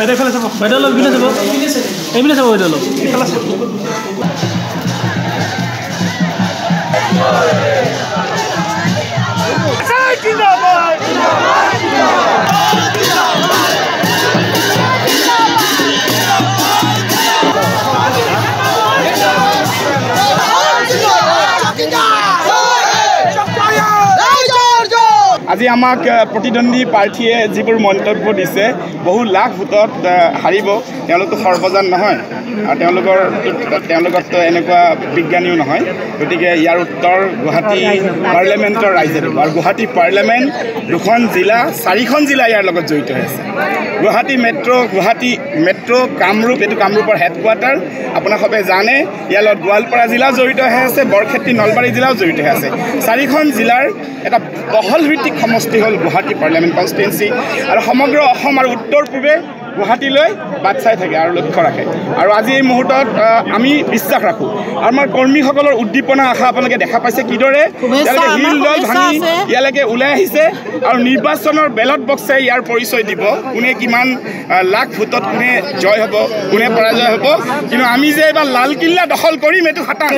বাইদেউ ফালে চাব বাইদেউ অলপ এইপিনে চাব এইপিনে চাব বাইদেউ অলপ এইফালে চাব আজি আমাক প্ৰতিদ্বন্দ্বী প্ৰাৰ্থীয়ে যিবোৰ মন্তব্য দিছে বহু লাখ ভোটত হাৰিব তেওঁলোকতো সৰ্বজন নহয় আৰু তেওঁলোকতো এনেকুৱা বিজ্ঞানীও নহয় গতিকে ইয়াৰ উত্তৰ গুৱাহাটী পাৰ্লিয়ামেণ্টৰ ৰাইজে দিব আৰু গুৱাহাটী পাৰ্লিয়ামেণ্ট 2খন জিলা 4খন জিলা ইয়াৰ লগত জড়িত হৈ আছে গুৱাহাটী মেট্ৰ' কামৰূপ এইটো কামৰূপৰ হেডকোৱাৰ্টাৰ আপোনালোকে জানে ইয়াৰ লগত গোৱালপাৰা জিলাও জড়িত হৈ আছে বৰক্ষেত্ৰী নলবাৰী জিলাও জড়িত হৈ আছে 4খন জিলাৰ এটা বহল ভিত্তিক সমষ্টি হ'ল গুৱাহাটী পাৰ্লিয়ামেণ্ট কনষ্টিটুৱেঞ্চি আৰু সমগ্ৰ অসম আৰু উত্তৰ পূবে গুৱাহাটীলৈ বাট চাই থাকে আৰু লক্ষ্য ৰাখে আৰু আজি এই মুহূৰ্তত আমি বিশ্বাস ৰাখোঁ আৰু আমাৰ কৰ্মীসকলৰ উদ্দীপনা আশা আপোনালোকে দেখা পাইছে কিদৰে তেওঁলোকে হিল দল ভাঙি ইয়ালৈকে ওলাই আহিছে আৰু নিৰ্বাচনৰ বেলট বক্সে ইয়াৰ পৰিচয় দিব কোনে কিমান লাখ ভোটত কোনে জয় হ'ব কোনে পৰাজয় হ'ব কিন্তু আমি যে এইবাৰ লালকিল্লা দখল কৰিম এইটো খাটাং